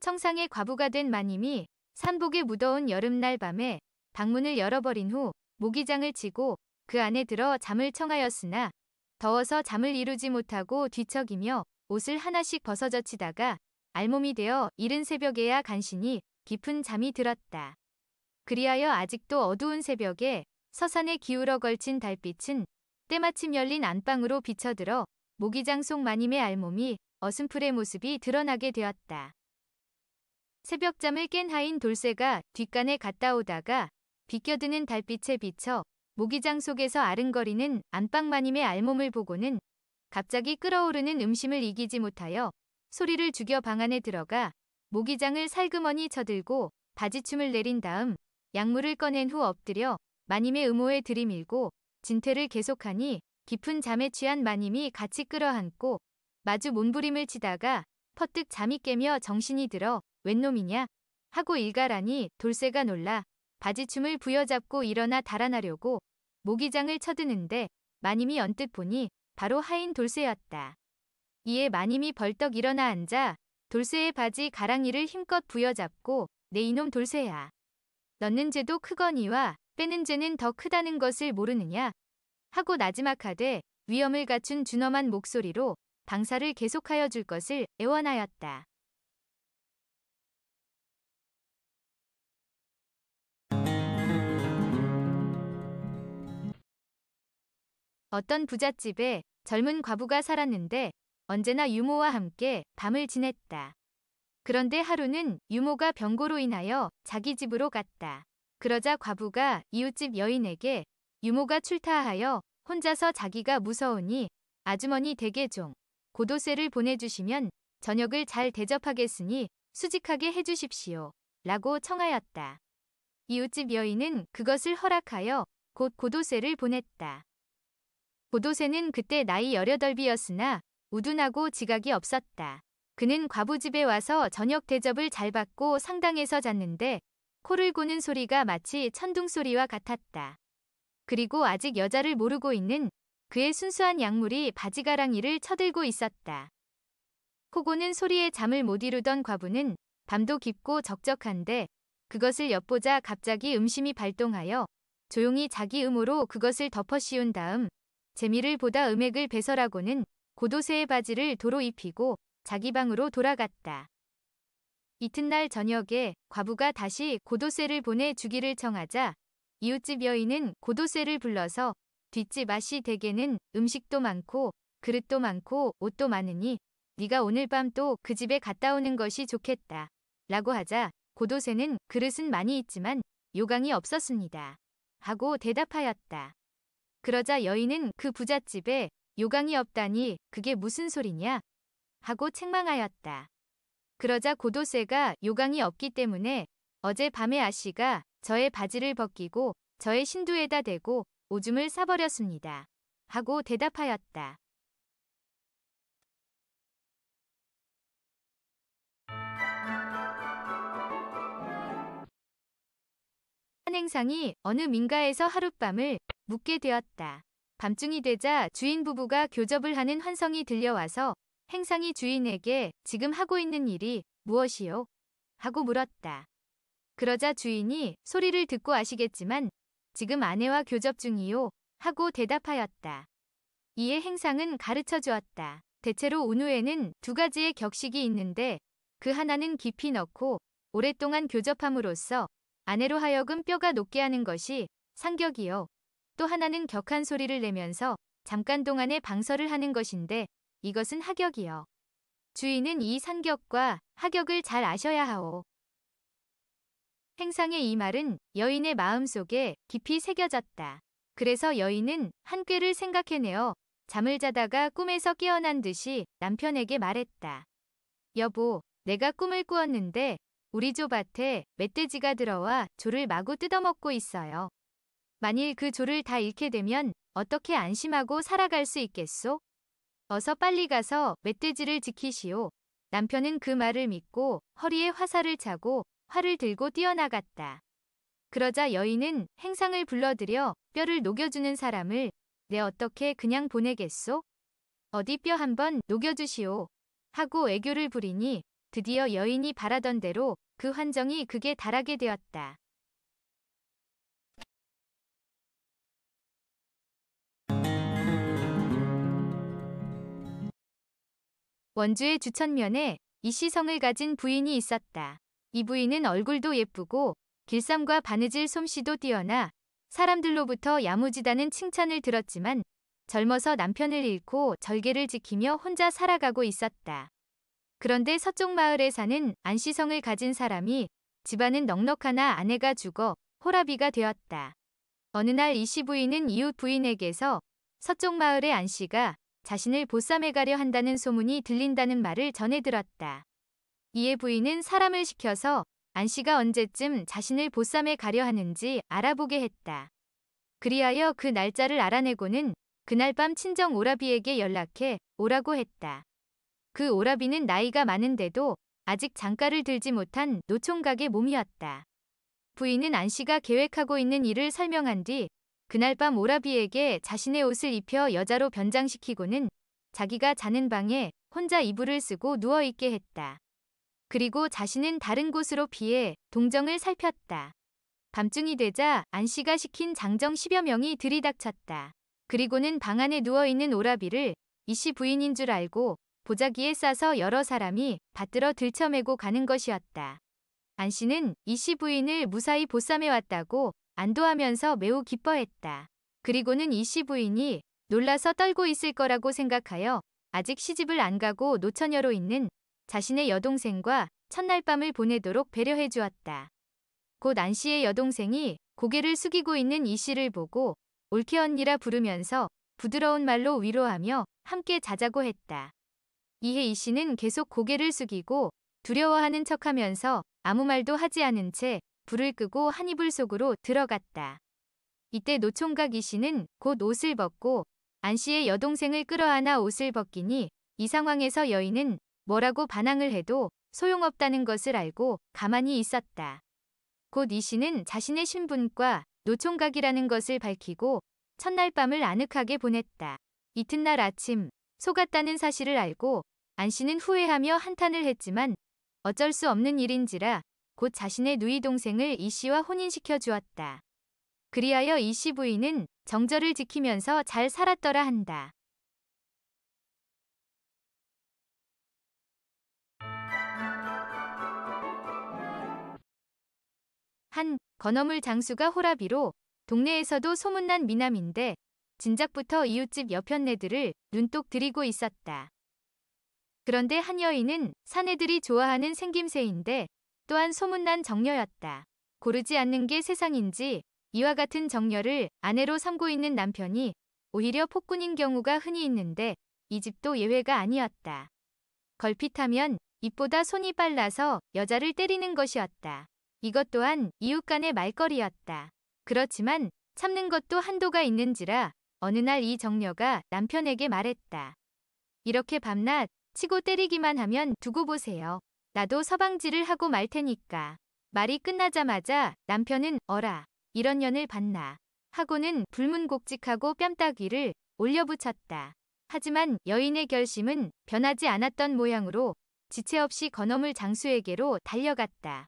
청상의 과부가 된 마님이 산복의 무더운 여름날 밤에 방문을 열어버린 후 모기장을 치고 그 안에 들어 잠을 청하였으나 더워서 잠을 이루지 못하고 뒤척이며 옷을 하나씩 벗어젖히다가 알몸이 되어 이른 새벽에야 간신히 깊은 잠이 들었다. 그리하여 아직도 어두운 새벽에 서산에 기울어 걸친 달빛은 때마침 열린 안방으로 비쳐들어 모기장 속 마님의 알몸이 어슴풀의 모습이 드러나게 되었다. 새벽잠을 깬 하인 돌쇠가 뒷간에 갔다 오다가 비껴드는 달빛에 비쳐 모기장 속에서 아른거리는 안방 마님의 알몸을 보고는 갑자기 끓어오르는 음심을 이기지 못하여 소리를 죽여 방 안에 들어가 모기장을 살그머니 쳐들고 바지춤을 내린 다음 약물을 꺼낸 후 엎드려 마님의 음호에 들이밀고 진퇴를 계속하니 깊은 잠에 취한 마님이 같이 끌어안고 마주 몸부림을 치다가 퍼뜩 잠이 깨며 정신이 들어 웬 놈이냐 하고 일갈하니 돌쇠가 놀라 바지춤을 부여잡고 일어나 달아나려고 모기장을 쳐드는데 마님이 언뜻 보니 바로 하인 돌쇠였다. 이에 마님이 벌떡 일어나 앉아 돌쇠의 바지 가랑이를 힘껏 부여잡고 내 이놈 돌쇠야. 넣는 죄도 크거니와 빼는 죄는 더 크다는 것을 모르느냐 하고 나지막하되 위엄을 갖춘 준엄한 목소리로 방사를 계속하여 줄 것을 애원하였다. 어떤 부잣집에 젊은 과부가 살았는데 언제나 유모와 함께 밤을 지냈다. 그런데 하루는 유모가 병고로 인하여 자기 집으로 갔다. 그러자 과부가 이웃집 여인에게 유모가 출타하여 혼자서 자기가 무서우니 아주머니 댁에 좀 고도쇠를 보내주시면 저녁을 잘 대접하겠으니 수직하게 해주십시오. 라고 청하였다. 이웃집 여인은 그것을 허락하여 곧 고도쇠를 보냈다. 고도쇠는 그때 나이 18이었으나 우둔하고 지각이 없었다. 그는 과부집에 와서 저녁 대접을 잘 받고 상당에서 잤는데 코를 고는 소리가 마치 천둥소리와 같았다. 그리고 아직 여자를 모르고 있는 그의 순수한 약물이 바지가랑이를 쳐들고 있었다. 코 고는 소리에 잠을 못 이루던 과부는 밤도 깊고 적적한데 그것을 엿보자 갑자기 음심이 발동하여 조용히 자기 음으로 그것을 덮어 씌운 다음 재미를 보다 음액을 배설하고는 고도쇠의 바지를 도로 입히고 자기 방으로 돌아갔다. 이튿날 저녁에 과부가 다시 고도쇠를 보내 주기를 청하자 이웃집 여인은 고도쇠를 불러서 뒷집 아씨 댁에는 음식도 많고 그릇도 많고 옷도 많으니 네가 오늘 밤 또 그 집에 갔다 오는 것이 좋겠다. 라고 하자 고도쇠는 그릇은 많이 있지만 요강이 없었습니다. 하고 대답하였다. 그러자 여인은 그 부잣집에 요강이 없다니 그게 무슨 소리냐? 하고 책망하였다. 그러자 고도쇠가 요강이 없기 때문에 어제 밤에 아씨가 저의 바지를 벗기고 저의 신두에다 대고 오줌을 싸버렸습니다. 하고 대답하였다. 한 행상이 어느 민가에서 하룻밤을 묵게 되었다. 밤중이 되자 주인 부부가 교접을 하는 환성이 들려와서 행상이 주인에게 지금 하고 있는 일이 무엇이요? 하고 물었다. 그러자 주인이 소리를 듣고 아시겠지만 지금 아내와 교접 중이요? 하고 대답하였다. 이에 행상은 가르쳐 주었다. 대체로 운후에는 두 가지의 격식이 있는데 그 하나는 깊이 넣고 오랫동안 교접함으로써 아내로 하여금 뼈가 녹게 하는 것이 상격이요. 또 하나는 격한 소리를 내면서 잠깐 동안의 방설을 하는 것인데 이것은 하격이요. 주인은 이 상격과 하격을 잘 아셔야 하오. 행상의 이 말은 여인의 마음속에 깊이 새겨졌다. 그래서 여인은 한 꾀를 생각해내어 잠을 자다가 꿈에서 깨어난 듯이 남편에게 말했다. 여보, 내가 꿈을 꾸었는데 우리 조 밭에 멧돼지가 들어와 조를 마구 뜯어먹고 있어요. 만일 그 조를 다 잃게 되면 어떻게 안심하고 살아갈 수 있겠소? 어서 빨리 가서 멧돼지를 지키시오. 남편은 그 말을 믿고 허리에 화살을 차고 활을 들고 뛰어나갔다. 그러자 여인은 행상을 불러들여 뼈를 녹여주는 사람을 내 어떻게 그냥 보내겠소? 어디 뼈 한번 녹여주시오. 하고 애교를 부리니 드디어 여인이 바라던 대로 그 환정이 극에 달하게 되었다. 원주의 주천면에 이씨성을 가진 부인이 있었다. 이 부인은 얼굴도 예쁘고 길쌈과 바느질 솜씨도 뛰어나 사람들로부터 야무지다는 칭찬을 들었지만 젊어서 남편을 잃고 절개를 지키며 혼자 살아가고 있었다. 그런데 서쪽 마을에 사는 안씨성을 가진 사람이 집안은 넉넉하나 아내가 죽어 호라비가 되었다. 어느 날 이씨 부인은 이웃 부인에게서 서쪽 마을의 안씨가 자신을 보쌈해 가려 한다는 소문이 들린다는 말을 전해 들었다. 이에 부인은 사람을 시켜서 안씨가 언제쯤 자신을 보쌈해 가려 하는지 알아보게 했다. 그리하여 그 날짜를 알아내고는 그날 밤 친정 오라비에게 연락해 오라고 했다. 그 오라비는 나이가 많은데도 아직 장가를 들지 못한 노총각의 몸이었다. 부인은 안씨가 계획하고 있는 일을 설명한 뒤 그날 밤 오라비에게 자신의 옷을 입혀 여자로 변장시키고는 자기가 자는 방에 혼자 이불을 쓰고 누워있게 했다. 그리고 자신은 다른 곳으로 피해 동정을 살폈다. 밤중이 되자 안씨가 시킨 장정 10여 명이 들이닥쳤다. 그리고는 방 안에 누워있는 오라비를 이씨 부인인 줄 알고 보자기에 싸서 여러 사람이 받들어 들쳐매고 가는 것이었다. 안씨는 이씨 부인을 무사히 보쌈해 왔다고 안도하면서 매우 기뻐했다. 그리고는 이씨 부인이 놀라서 떨고 있을 거라고 생각하여 아직 시집을 안 가고 노처녀로 있는 자신의 여동생과 첫날 밤을 보내도록 배려해 주었다. 곧 안씨의 여동생이 고개를 숙이고 있는 이씨를 보고 올케 언니라 부르면서 부드러운 말로 위로하며 함께 자자고 했다. 이에 이씨는 계속 고개를 숙이고 두려워하는 척하면서 아무 말도 하지 않은 채 불을 끄고 한 이불 속으로 들어갔다. 이때 노총각 이씨는 곧 옷을 벗고 안씨의 여동생을 끌어안아 옷을 벗기니 이 상황에서 여인은 뭐라고 반항을 해도 소용없다는 것을 알고 가만히 있었다. 곧 이씨는 자신의 신분과 노총각이라는 것을 밝히고 첫날 밤을 아늑하게 보냈다. 이튿날 아침 속았다는 사실을 알고 안씨는 후회하며 한탄을 했지만 어쩔 수 없는 일인지라 곧 자신의 누이 동생을 이씨와 혼인시켜 주었다. 그리하여 이씨 부인은 정절을 지키면서 잘 살았더라 한다. 한 건어물 장수가 호라비로 동네에서도 소문난 미남인데 진작부터 이웃집 여편네들을 눈독 들이고 있었다. 그런데 한 여인은 사내들이 좋아하는 생김새인데 또한 소문난 정녀였다. 고르지 않는 게 세상인지 이와 같은 정녀를 아내로 삼고 있는 남편이 오히려 폭군인 경우가 흔히 있는데 이 집도 예외가 아니었다. 걸핏하면 입보다 손이 빨라서 여자를 때리는 것이었다. 이것 또한 이웃 간의 말거리였다. 그렇지만 참는 것도 한도가 있는지라 어느 날 이 정녀가 남편에게 말했다. 이렇게 밤낮 치고 때리기만 하면 두고 보세요. 나도 서방질을 하고 말 테니까. 말이 끝나자마자 남편은 어라 이런 년을 봤나 하고는 불문곡직하고 뺨따귀를 올려붙였다. 하지만 여인의 결심은 변하지 않았던 모양으로 지체 없이 건어물 장수에게로 달려갔다.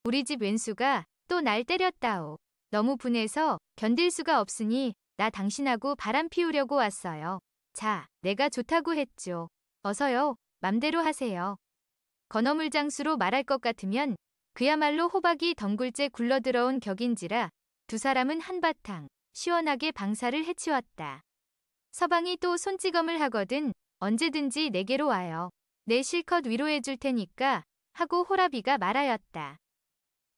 우리 집 왼수가 또 날 때렸다오. 너무 분해서 견딜 수가 없으니 나 당신하고 바람 피우려고 왔어요. 자, 내가 좋다고 했죠. 어서요. 맘대로 하세요. 건어물 장수로 말할 것 같으면 그야말로 호박이 덩굴째 굴러들어온 격인지라 두 사람은 한바탕 시원하게 방사를 해치웠다. 서방이 또 손찌검을 하거든 언제든지 내게로 와요. 내 실컷 위로해 줄 테니까 하고 호라비가 말하였다.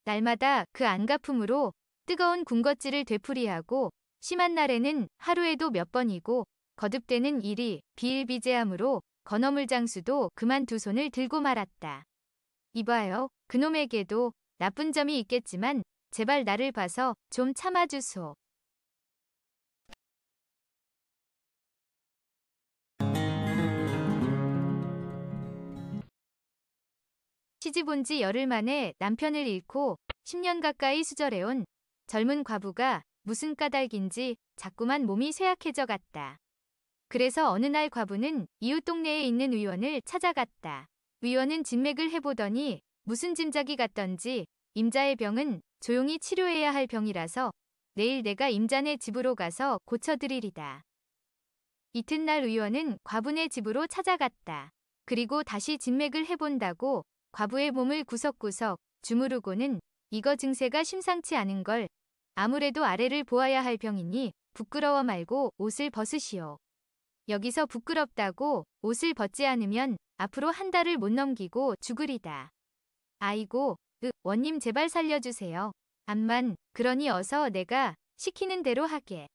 날마다 그 안가품으로 뜨거운 군것질을 되풀이하고 심한 날에는 하루에도 몇 번이고 거듭되는 일이 비일비재하므로 건어물 장수도 그만 두 손을 들고 말았다. 이봐요. 그놈에게도 나쁜 점이 있겠지만 제발 나를 봐서 좀 참아주소. 시집 온 지 열흘 만에 남편을 잃고 10년 가까이 수절해온 젊은 과부가 무슨 까닭인지 자꾸만 몸이 쇠약해져 갔다. 그래서 어느 날 과부는 이웃 동네에 있는 의원을 찾아갔다. 위원은 진맥을 해보더니 무슨 짐작이 갔던지 임자의 병은 조용히 치료해야 할 병이라서 내일 내가 임자네 집으로 가서 고쳐드리리다. 이튿날 의원은 과부네 집으로 찾아갔다. 그리고 다시 진맥을 해본다고 과부의 몸을 구석구석 주무르고는 이거 증세가 심상치 않은 걸 아무래도 아래를 보아야 할 병이니 부끄러워 말고 옷을 벗으시오. 여기서 부끄럽다고 옷을 벗지 않으면 앞으로 한 달을 못 넘기고 죽으리다. 아이고, 원님 제발 살려주세요. 암만 그러니 어서 내가 시키는 대로 하게.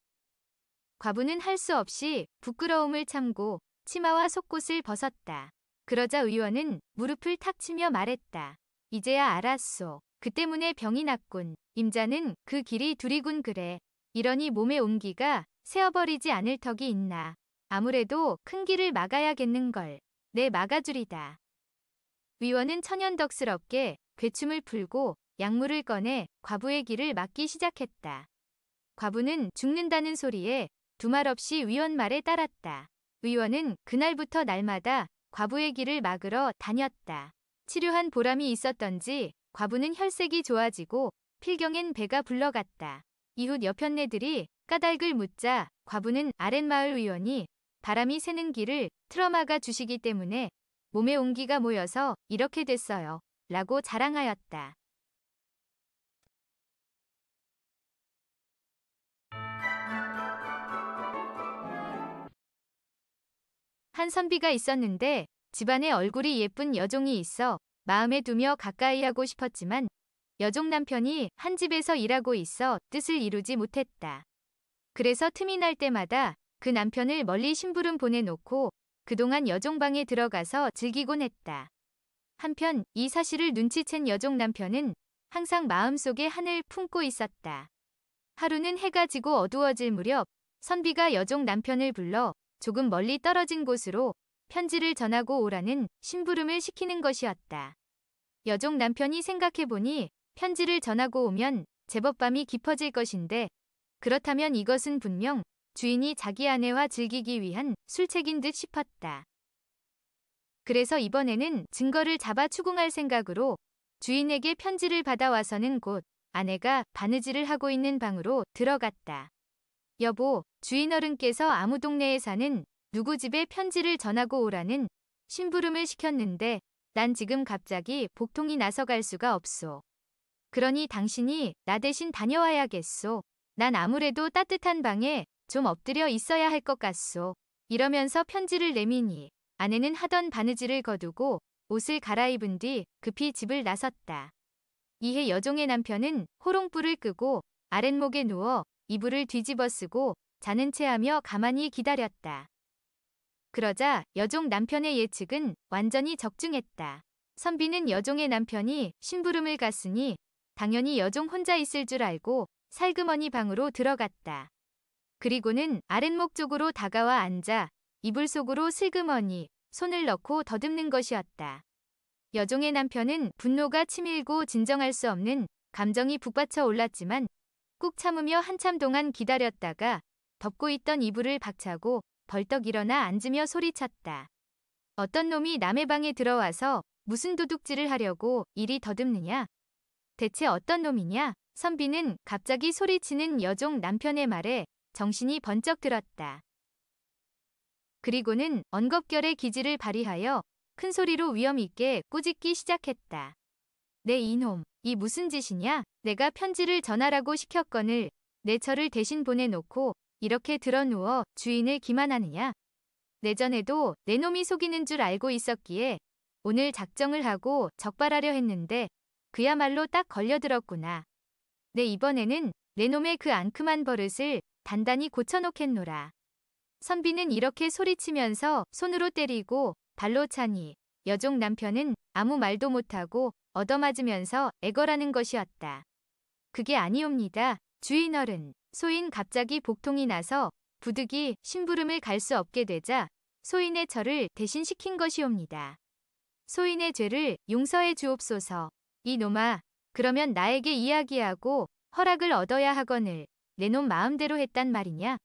과부는 할 수 없이 부끄러움을 참고 치마와 속옷을 벗었다. 그러자 의원은 무릎을 탁 치며 말했다. 이제야 알았소. 그 때문에 병이 났군. 임자는 그 길이 두리군 그래. 이러니 몸의 온기가 새어버리지 않을 턱이 있나. 아무래도 큰 길을 막아야겠는걸. 내 막아주리다. 의원은 천연덕스럽게 괴춤을 풀고 약물을 꺼내 과부의 길을 막기 시작했다. 과부는 죽는다는 소리에 두말 없이 의원 말에 따랐다. 의원은 그날부터 날마다 과부의 길을 막으러 다녔다. 치료한 보람이 있었던지 과부는 혈색이 좋아지고 필경엔 배가 불러갔다. 이웃 여편네들이 까닭을 묻자 과부는 아랫마을 의원이 바람이 새는 길을 틀어막아 주시기 때문에 몸에 온기가 모여서 이렇게 됐어요. 라고 자랑하였다. 한 선비가 있었는데 집안에 얼굴이 예쁜 여종이 있어 마음에 두며 가까이 하고 싶었지만 여종 남편이 한 집에서 일하고 있어 뜻을 이루지 못했다. 그래서 틈이 날 때마다 그 남편을 멀리 심부름 보내놓고 그동안 여종방에 들어가서 즐기곤 했다. 한편 이 사실을 눈치챈 여종 남편은 항상 마음속에 한을 품고 있었다. 하루는 해가 지고 어두워질 무렵 선비가 여종 남편을 불러 조금 멀리 떨어진 곳으로 편지를 전하고 오라는 심부름을 시키는 것이었다. 여종 남편이 생각해보니 편지를 전하고 오면 제법 밤이 깊어질 것인데 그렇다면 이것은 분명 주인이 자기 아내와 즐기기 위한 술책인 듯 싶었다. 그래서 이번에는 증거를 잡아 추궁할 생각으로 주인에게 편지를 받아와서는 곧 아내가 바느질을 하고 있는 방으로 들어갔다. 여보, 주인 어른께서 아무 동네에 사는 누구 집에 편지를 전하고 오라는 심부름을 시켰는데 난 지금 갑자기 복통이 나서 갈 수가 없소. 그러니 당신이 나 대신 다녀와야겠소. 난 아무래도 따뜻한 방에 좀 엎드려 있어야 할 것 같소. 이러면서 편지를 내미니 아내는 하던 바느질을 거두고 옷을 갈아입은 뒤 급히 집을 나섰다. 이에 여종의 남편은 호롱불을 끄고 아랫목에 누워 이불을 뒤집어 쓰고 자는 체하며 가만히 기다렸다. 그러자 여종 남편의 예측은 완전히 적중했다. 선비는 여종의 남편이 심부름을 갔으니 당연히 여종 혼자 있을 줄 알고 살그머니 방으로 들어갔다. 그리고는 아랫목 쪽으로 다가와 앉아 이불 속으로 슬그머니 손을 넣고 더듬는 것이었다. 여종의 남편은 분노가 치밀고 진정할 수 없는 감정이 북받쳐 올랐지만 꾹 참으며 한참 동안 기다렸다가 덮고 있던 이불을 박차고 벌떡 일어나 앉으며 소리쳤다. 어떤 놈이 남의 방에 들어와서 무슨 도둑질을 하려고 이리 더듬느냐? 대체 어떤 놈이냐? 선비는 갑자기 소리치는 여종 남편의 말에 정신이 번쩍 들었다. 그리고는 언겁결에 기지를 발휘하여 큰 소리로 위험 있게 꾸짖기 시작했다. 내 이놈, 이 무슨 짓이냐? 내가 편지를 전하라고 시켰거늘 내 처를 대신 보내놓고 이렇게 드러누워 주인을 기만하느냐? 내전에도 내 놈이 속이는 줄 알고 있었기에 오늘 작정을 하고 적발하려 했는데 그야말로 딱 걸려들었구나. 내 이번에는 내 놈의 그 앙큼한 버릇을 단단히 고쳐놓겠노라. 선비는 이렇게 소리치면서 손으로 때리고 발로 차니 여종 남편은 아무 말도 못하고 얻어맞으면서 애걸하는 것이었다. 그게 아니옵니다. 주인 어른. 소인 갑자기 복통이 나서 부득이 심부름을 갈 수 없게 되자 소인의 처를 대신 시킨 것이옵니다. 소인의 죄를 용서해 주옵소서. 이놈아, 그러면 나에게 이야기하고 허락을 얻어야 하거늘 내 놈 마음대로 했단 말이냐?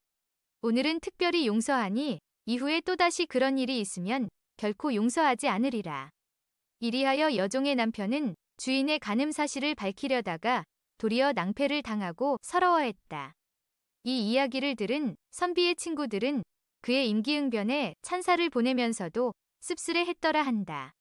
오늘은 특별히 용서하니 이후에 또다시 그런 일이 있으면 결코 용서하지 않으리라. 이리하여 여종의 남편은 주인의 간음 사실을 밝히려다가 도리어 낭패를 당하고 서러워했다. 이 이야기를 들은 선비의 친구들은 그의 임기응변에 찬사를 보내면서도 씁쓸해했더라 한다.